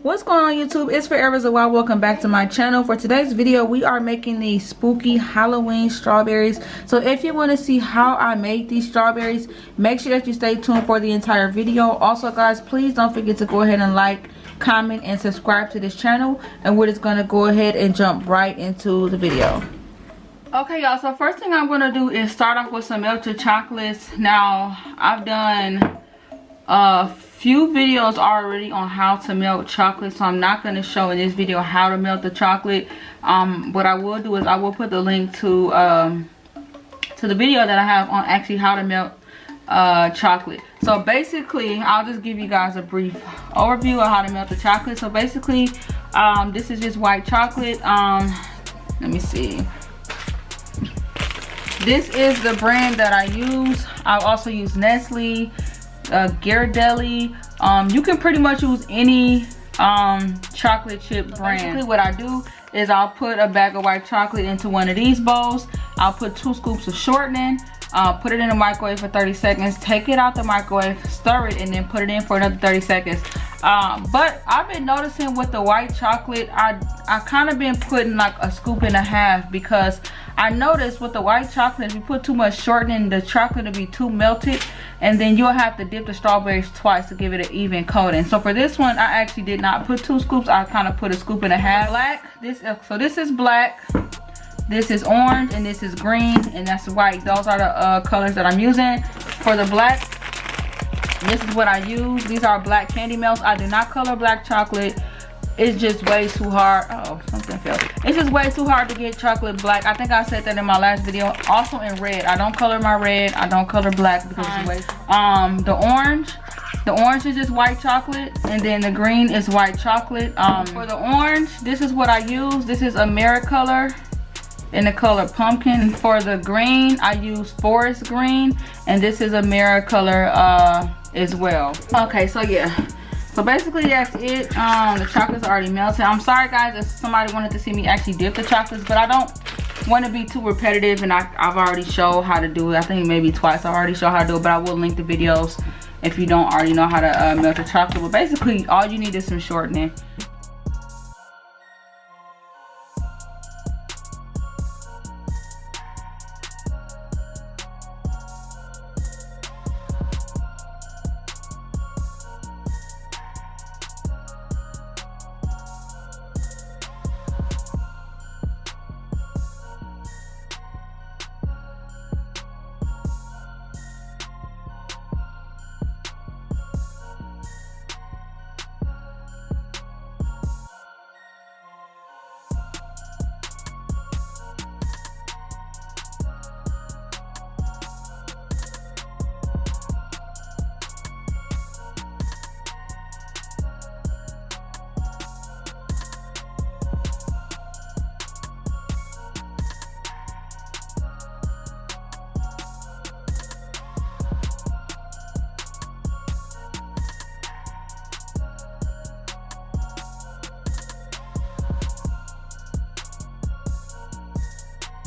What's going on YouTube? It's Forever's a While. Welcome back to my channel. For today's video, we are making these spooky Halloween strawberries. So if you want to see how I make these strawberries, make sure that you stay tuned for the entire video. Also guys, please don't forget to go ahead and like, comment, and subscribe to this channel. And we're just going to go ahead and jump right into the video. Okay y'all, so first thing I'm going to do is start off with some melted chocolates. Now I've done a few videos already on how to melt chocolate, so I'm not going to show in this video how to melt the chocolate. What I will do is I will put the link to the video that I have on actually how to melt chocolate. So basically I'll just give you guys a brief overview of how to melt the chocolate. So basically this is just white chocolate. Let me see. This is the brand that I use. I also use Nestle, Ghirardelli. You can pretty much use any chocolate chip brand. Basically what I do is I'll put a bag of white chocolate into one of these bowls. I'll put 2 scoops of shortening, put it in the microwave for 30 seconds, take it out the microwave, stir it, and then put it in for another 30 seconds. But I've been noticing with the white chocolate, I kind of been putting like a scoop and a half, because I noticed with the white chocolate, if you put too much shortening, the chocolate will be too melted, and then you'll have to dip the strawberries twice to give it an even coating. So for this one, I actually did not put 2 scoops. I kind of put a scoop and a half. Black, so this is black, this is orange, and this is green, and that's white. Those are the colors that I'm using. For the black, this is what I use. These are black candy melts. I do not color black chocolate. It's just way too hard. Oh, something fell. It's just way too hard to get chocolate black. I think I said that in my last video. Also in red. I don't color my red. I don't color black because it's way. The orange is just white chocolate, and then the green is white chocolate. For the orange, this is what I use. This is Americolor in the color pumpkin. For the green, I use forest green, and this is Americolor as well. Okay, so yeah. So basically that's it. The chocolates are already melted. I'm sorry guys if somebody wanted to see me actually dip the chocolates, but I don't want to be too repetitive, and I've already showed how to do it. I think maybe twice I already showed how to do it, but I will link the videos if you don't already know how to melt the chocolate. But basically all you need is some shortening.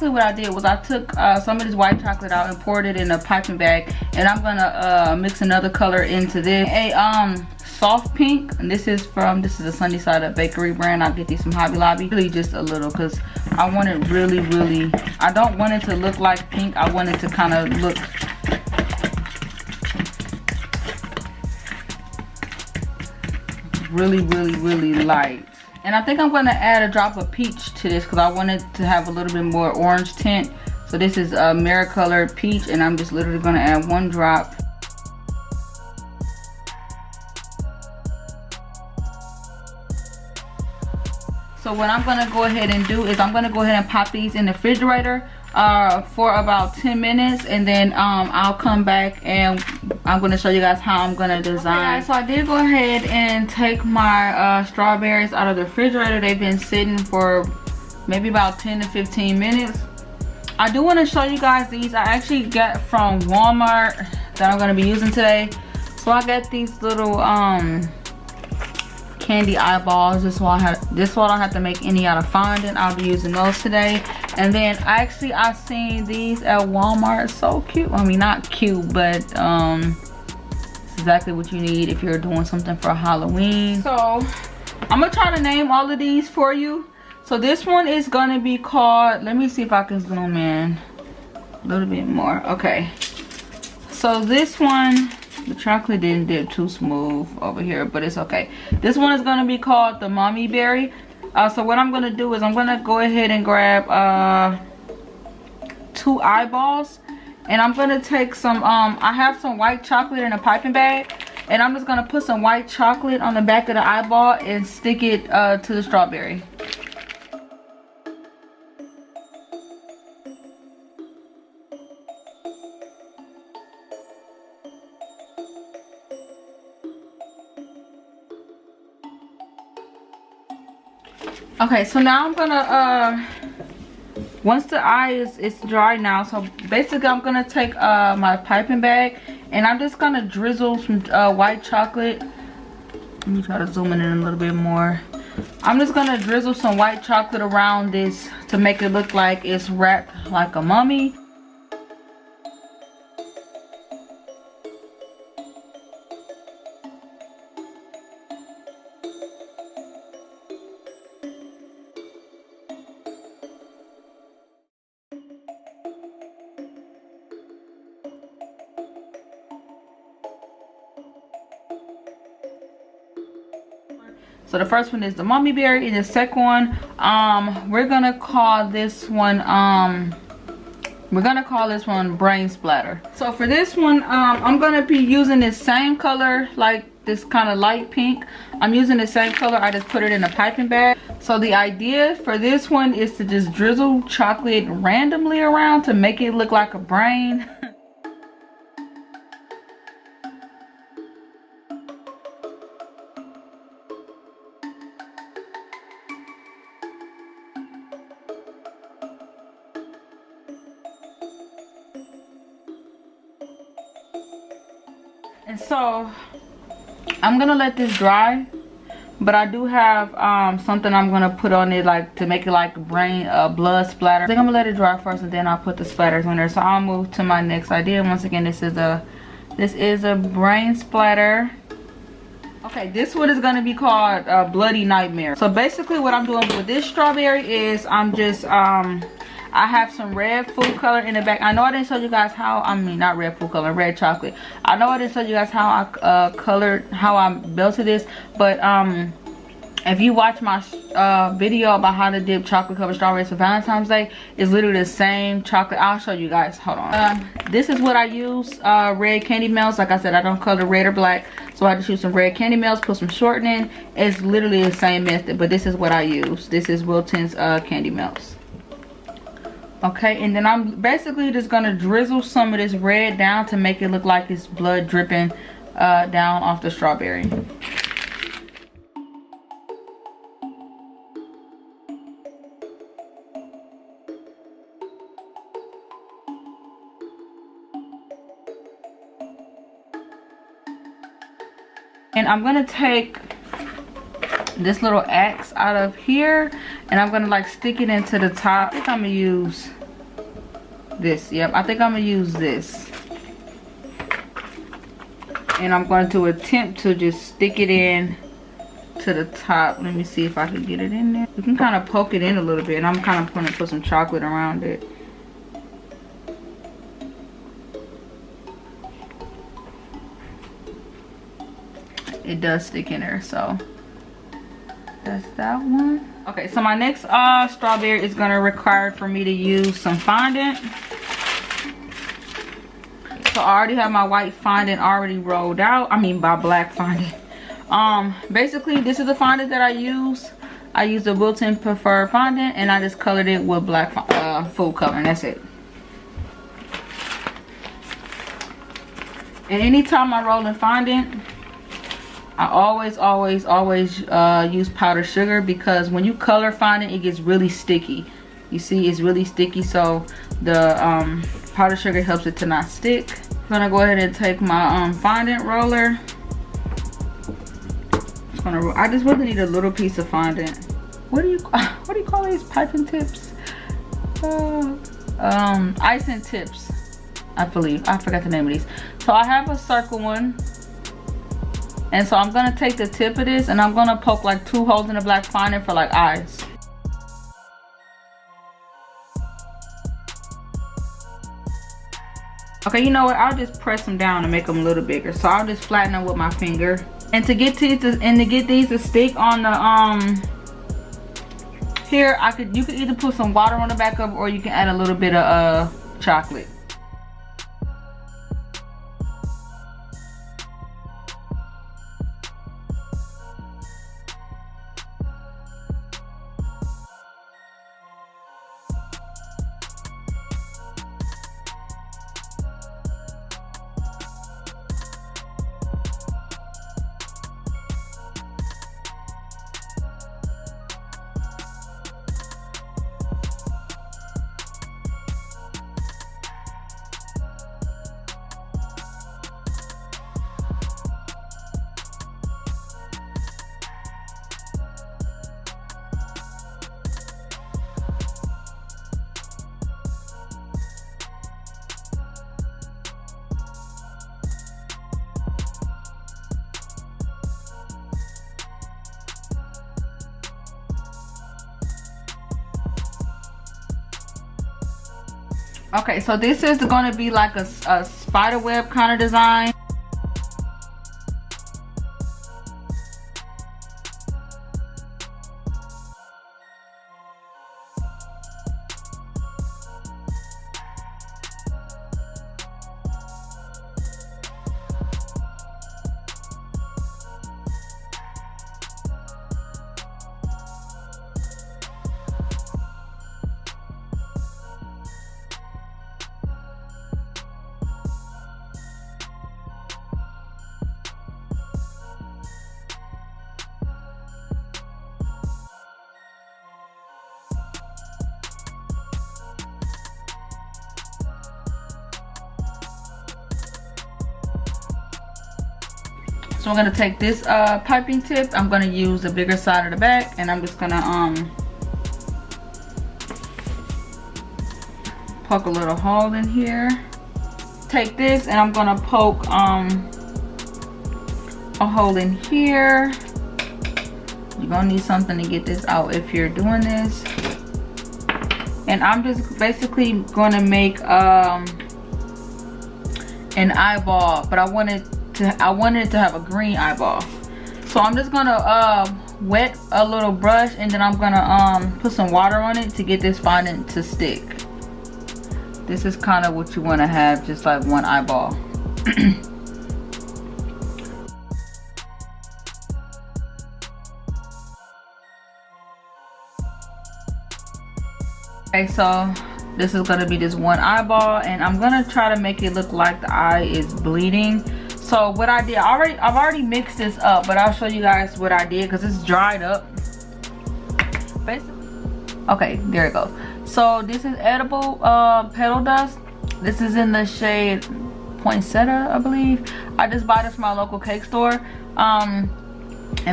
What I did was I took some of this white chocolate out and poured it in a piping bag, and I'm gonna mix another color into this. A soft pink, and this is a Sunny Side Up Bakery brand. I'll get these from Hobby Lobby. Really just a little, because I want it really, I don't want it to look like pink. I want it to kind of look really light. And I think I'm going to add a drop of peach to this, because I want it to have a little bit more orange tint. So this is Americolor peach, and I'm just literally going to add 1 drop. So what I'm going to go ahead and do is I'm going to go ahead and pop these in the refrigerator for about 10 minutes, and then I'll come back and I'm going to show you guys how I'm going to design. Okay, so I did go ahead and take my strawberries out of the refrigerator. They've been sitting for maybe about 10 to 15 minutes. I do want to show you guys these. I actually got from Walmart that I'm going to be using today. So I got these little candy eyeballs. This one I don't have to make any out of fondant. I'll be using those today. And then actually I've seen these at Walmart. So cute. I mean, not cute, but it's exactly what you need if you're doing something for Halloween. So I'm gonna try to name all of these for you. So this one is gonna be called, let me see if I can zoom in a little bit more. Okay, so this one, the chocolate didn't dip too smooth over here, but it's okay. This one is gonna be called the Mommy Berry. So what I'm gonna do is I'm gonna go ahead and grab 2 eyeballs, and I'm gonna take some I have some white chocolate in a piping bag, and I'm just gonna put some white chocolate on the back of the eyeball and stick it to the strawberry. Okay, so now I'm gonna once the eye is dry now, so basically I'm gonna take my piping bag, and I'm just gonna drizzle some white chocolate. Let me try to zoom in a little bit more. I'm just gonna drizzle some white chocolate around this to make it look like it's wrapped like a mummy. So the first one is the Mommy Berry, and the second one, we're gonna call this one Brain Splatter. So for this one, I'm gonna be using this same color, like this kind of light pink. I'm using the same color. I just put it in a piping bag. So the idea for this one is to just drizzle chocolate randomly around to make it look like a brain. And so I'm gonna let this dry, but I do have something I'm gonna put on it, like to make it like brain blood splatter. I think I'm gonna let it dry first, and then I'll put the splatters on there. So I'll move to my next idea. Once again, this is a brain splatter. Okay, this one is gonna be called Bloody Nightmare. So basically what I'm doing with this strawberry is I'm just I have some red food color in the back. I know I didn't show you guys how, I mean not red food color, red chocolate. I know I didn't show you guys how I how I melted this, but if you watch my video about how to dip chocolate covered strawberries for Valentine's Day, it's literally the same chocolate. I'll show you guys, hold on. This is what I use, red candy melts. Like I said, I don't color red or black, so I just use some red candy melts, put some shortening. It's literally the same method, but this is what I use. This is Wilton's candy melts. Okay, and then I'm basically just gonna drizzle some of this red down to make it look like it's blood dripping down off the strawberry. And I'm gonna take this little axe out of here, and I'm gonna like stick it into the top. I think I'm gonna use this. Yep, I think I'm gonna use this, and I'm going to attempt to just stick it in to the top. Let me see if I can get it in there. You can kind of poke it in a little bit, and I'm kind of going to put some chocolate around it. It does stick in there, so that's that one. Okay, so my next strawberry is gonna require for me to use some fondant. So I already have my white fondant already rolled out. I mean by black fondant. Basically this is the fondant that I use. I use the Wilton Preferred fondant, and I just colored it with black food color, and that's it. And anytime I roll in fondant, I always use powdered sugar, because when you color fondant, it gets really sticky. You see, it's really sticky, so the powdered sugar helps it to not stick. I'm gonna go ahead and take my fondant roller. I just really need a little piece of fondant. What do you call these piping tips? Icing tips, I believe. I forgot the name of these. So I have a circle one. And so I'm gonna take the tip of this and I'm gonna poke like 2 holes in the black finding for like eyes. Okay, you know what? I'll just press them down and make them a little bigger. So I'll just flatten them with my finger. And to get these to stick on the here, you could either put some water on the back of it, or you can add a little bit of chocolate. Okay, so this is going to be like a spider web kind of design. So I'm gonna take this piping tip. I'm gonna use the bigger side of the back, and I'm just gonna poke a little hole in here. Take this and I'm gonna poke a hole in here. You're gonna need something to get this out if you're doing this. And I'm just basically gonna make an eyeball, but I wanted it to have a green eyeball. So I'm just gonna wet a little brush, and then I'm gonna put some water on it to get this fondant to stick. This is kind of what you want to have, just like one eyeball. Okay, so this is gonna be this one eyeball, and I'm gonna try to make it look like the eye is bleeding. So what I did, I've already mixed this up, but I'll show you guys what I did because it's dried up. Basically, okay, there it goes. So this is edible petal dust. This is in the shade Poinsettia, I believe. I just bought this from my local cake store. And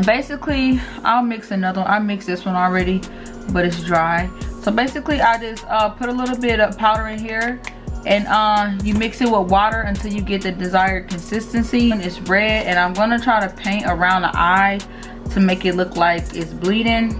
basically, I'll mix another one. I mixed this one already, but it's dry. So basically, I just put a little bit of powder in here. And you mix it with water until you get the desired consistency. And it's red, and I'm gonna try to paint around the eye to make it look like it's bleeding.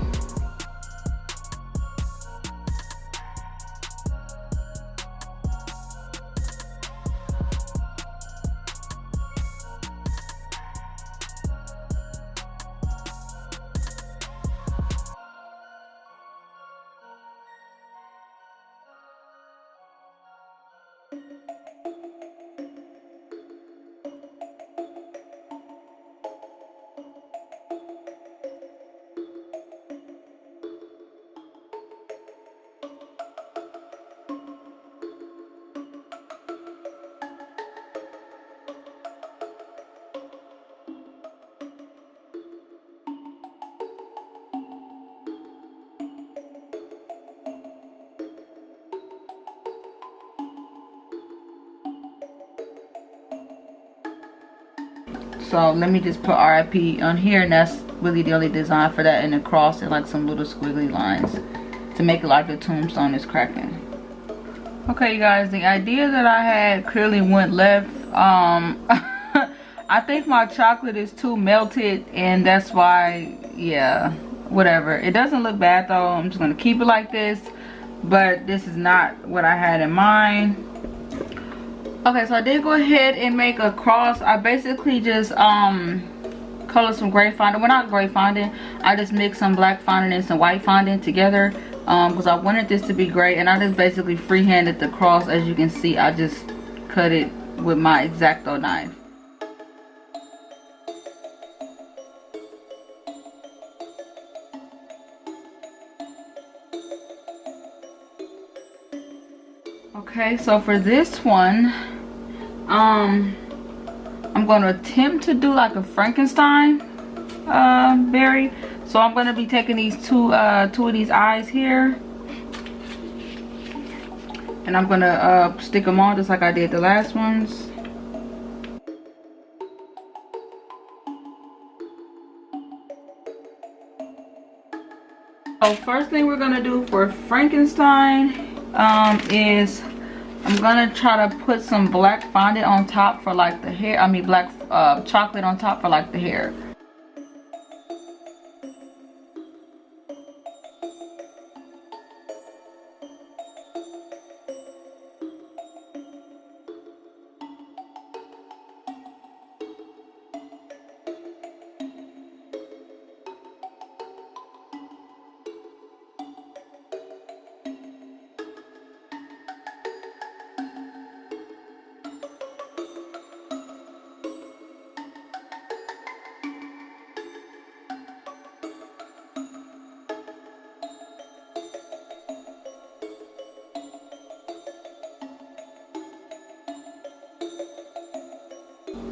So let me just put RIP on here, and that's really the only design for that, and then cross and like some little squiggly lines to make it like the tombstone is cracking. Okay, you guys, the idea that I had clearly went left. I think my chocolate is too melted, and that's why, yeah, whatever. It doesn't look bad though. I'm just gonna keep it like this, but this is not what I had in mind. Okay, so I did go ahead and make a cross. I basically just color some gray fondant. Well, not gray fondant. I just mixed some black fondant and some white fondant together because I wanted this to be gray, and I just basically freehanded the cross. As you can see, I just cut it with my X-Acto knife. Okay, so for this one, I'm going to attempt to do like a Frankenstein berry. So I'm going to be taking these two of these eyes here, and I'm going to stick them on just like I did the last ones. So first thing we're going to do for Frankenstein is I'm gonna try to put some black fondant on top for like the hair. I mean black chocolate on top for like the hair.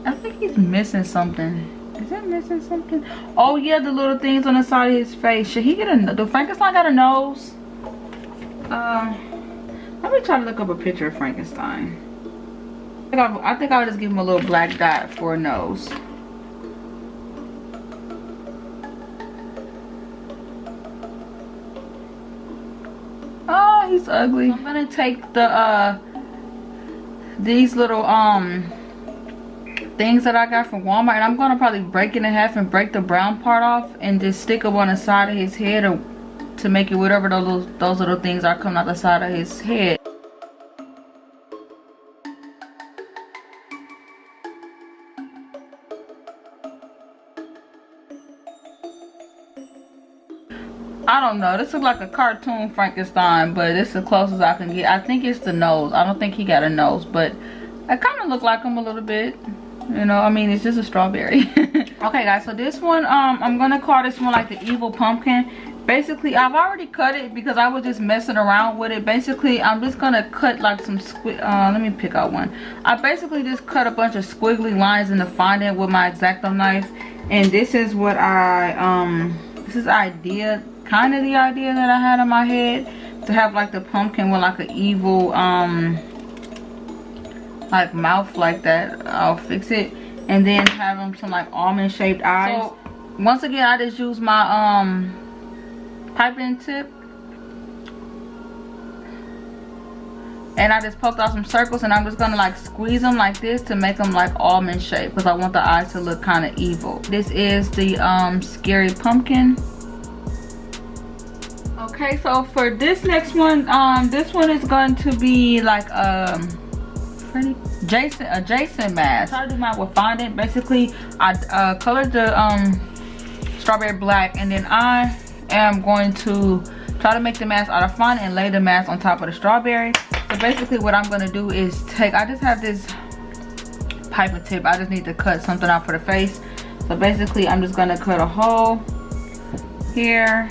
I think he's missing something. Is that missing something? Oh yeah, the little things on the side of his face. Should he get a, do Frankenstein got a nose? Let me try to look up a picture of Frankenstein. I think I'll just give him a little black dot for a nose. Oh, he's ugly. I'm gonna take the these little things that I got from Walmart, and I'm gonna probably break it in half and break the brown part off and just stick them on the side of his head, or to make it whatever those little things are coming out the side of his head. I don't know, this looks like a cartoon Frankenstein, but it's the closest I can get. I think it's the nose. I don't think he got a nose, but it kind of look like him a little bit. You know, I mean, it's just a strawberry. Okay guys, so this one, I'm gonna call this one like the evil pumpkin. Basically, I've already cut it because I was just messing around with it. Basically, I'm just gonna cut like some let me pick out one. I basically just cut a bunch of squiggly lines in the fondant with my X-Acto knife, and this is what this is kind of the idea that I had in my head, to have like the pumpkin with like an evil like mouth like that. I'll fix it, and then have them some like almond shaped eyes. So once again, I just use my piping tip, and I just poked out some circles, and I'm just gonna like squeeze them like this to make them like almond shaped, because I want the eyes to look kind of evil. This is the scary pumpkin. Okay, so for this next one, this one is going to be like a Jason mask. I try to do mine with fondant. Basically, I colored the strawberry black, and then I am going to try to make the mask out of fondant and lay the mask on top of the strawberry. So basically what I'm going to do is I just have this piping tip. I just need to cut something out for the face. So basically I'm just going to cut a hole here.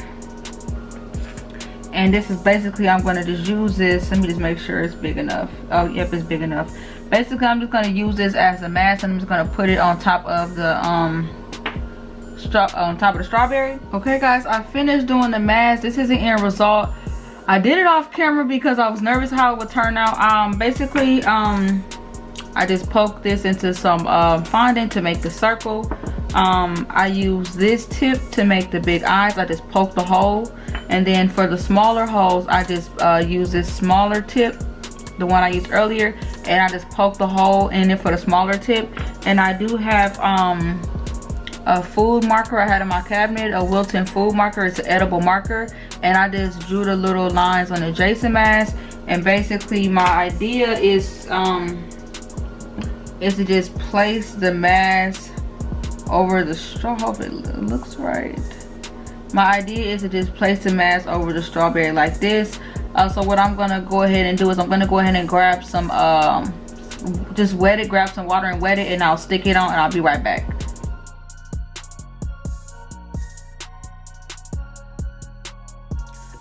And this is basically, I'm going to just use this. Let me just make sure it's big enough. Oh, yep, it's big enough. Basically, I'm just going to use this as a mask, and I'm just going to put it on top of the strawberry. Okay, guys, I finished doing the mask. This is the end result. I did it off camera because I was nervous how it would turn out. Basically, I just poked this into some fondant to make the circle. I use this tip to make the big eyes. I just poked the hole. And then for the smaller holes, I just use this smaller tip, the one I used earlier, and I just poke the hole in it for the smaller tip. And I do have a food marker I had in my cabinet, a Wilton food marker. It's an edible marker, and I just drew the little lines on the Jason mask. And basically my idea is to just place the mask over the straw. Hope it looks right. My idea is to just place the mask over the strawberry like this. So what I'm gonna go ahead and do is I'm gonna go ahead and grab some just wet it, grab some water and wet it, and I'll stick it on, and I'll be right back.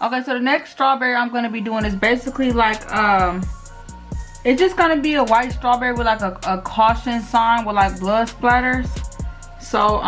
Okay, so the next strawberry I'm gonna be doing is basically like it's just gonna be a white strawberry with like a caution sign with like blood splatters. So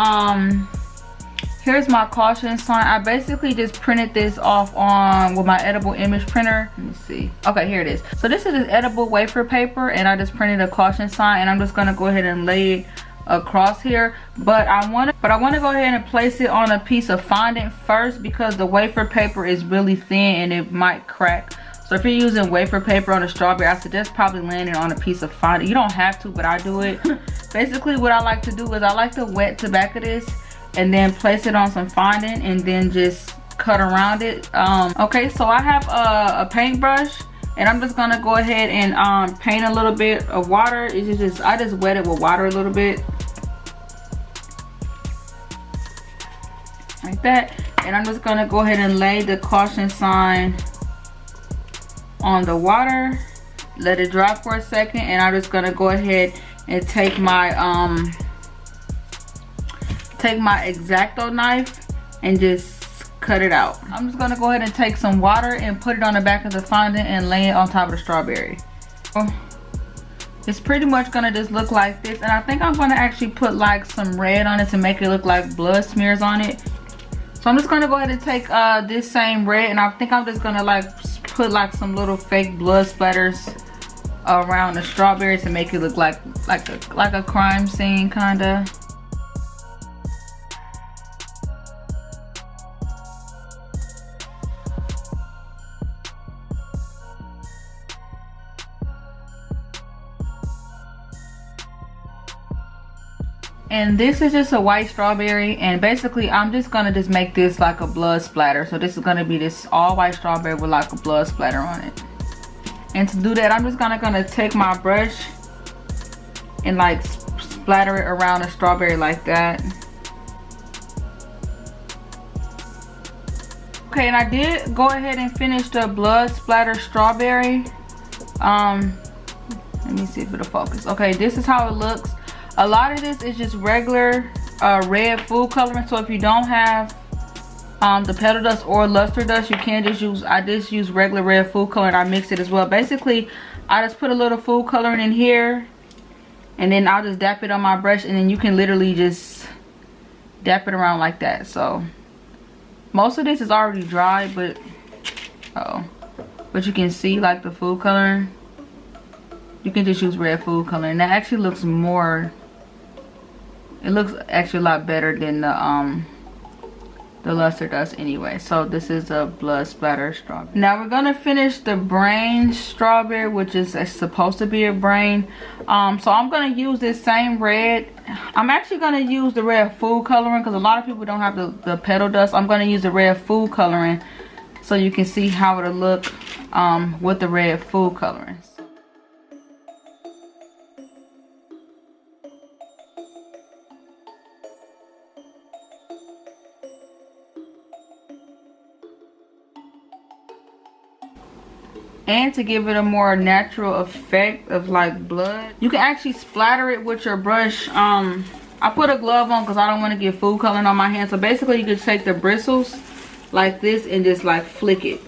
here's my caution sign. I basically just printed this off on with my edible image printer. Let me see. Okay, here it is. So this is an edible wafer paper, and I just printed a caution sign, and I'm just gonna go ahead and lay it across here. But I want to go ahead and place it on a piece of fondant first, because the wafer paper is really thin and it might crack. So if you're using wafer paper on a strawberry, I suggest probably laying it on a piece of fondant. You don't have to, but I do it. Basically what I like to do is I like to wet the back of this and then place it on some fondant and then just cut around it. Okay, so I have a paintbrush, and I'm just gonna go ahead and paint a little bit of water. I just wet it with water a little bit, like that. And I'm just gonna go ahead and lay the caution sign on the water, let it dry for a second, and I'm just gonna go ahead and take my X-Acto knife and just cut it out. I'm just gonna go ahead and take some water and put it on the back of the fondant and lay it on top of the strawberry. It's pretty much gonna just look like this, and I think I'm gonna actually put like some red on it to make it look like blood smears on it. So I'm just gonna go ahead and take this same red, and I think I'm just gonna like put like some little fake blood splatters around the strawberries to make it look like a crime scene kinda. And this is just a white strawberry, and basically I'm just gonna make this like a blood splatter. So this is gonna be this all white strawberry with like a blood splatter on it. And to do that, I'm just gonna take my brush and like splatter it around the strawberry like that. Okay, and I did go ahead and finish the blood splatter strawberry. Let me see if it'll focus. Okay, this is how it looks. A lot of this is just regular red food coloring. So if you don't have the petal dust or luster dust, you can just use, I just use regular red food coloring. I mix it as well. Basically, I just put a little food coloring in here, and then I'll just dap it on my brush, and then you can literally just dap it around like that. So most of this is already dry, but you can see like the food coloring. You can just use red food coloring. That actually looks more, it looks actually a lot better than the luster dust anyway. So this is a blood splatter strawberry. Now we're gonna finish the brain strawberry, which is supposed to be a brain. So I'm gonna use this same red. I'm actually gonna use the red food coloring because a lot of people don't have the petal dust. I'm gonna use the red food coloring so you can see how it'll look with the red food coloring. And to give it a more natural effect of like blood, you can actually splatter it with your brush. I put a glove on because I don't want to get food coloring on my hand. So basically you can take the bristles like this and just like flick it.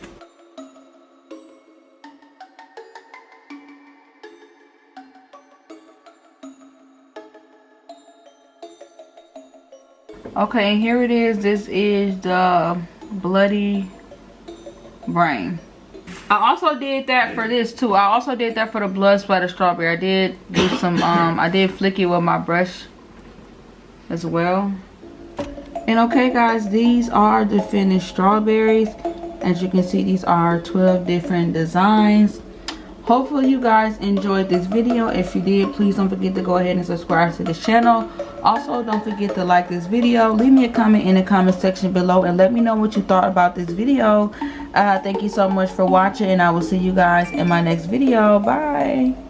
Okay, and here it is. This is the bloody brain. I also did that for this too. I also did that for the blood splatter strawberry. I did do some I did flick it with my brush as well. And okay guys, these are the finished strawberries. As you can see, these are 12 different designs. Hopefully you guys enjoyed this video. If you did, please don't forget to go ahead and subscribe to this channel. Also, don't forget to like this video. Leave me a comment in the comment section below and let me know what you thought about this video. Thank you so much for watching, and I will see you guys in my next video. Bye.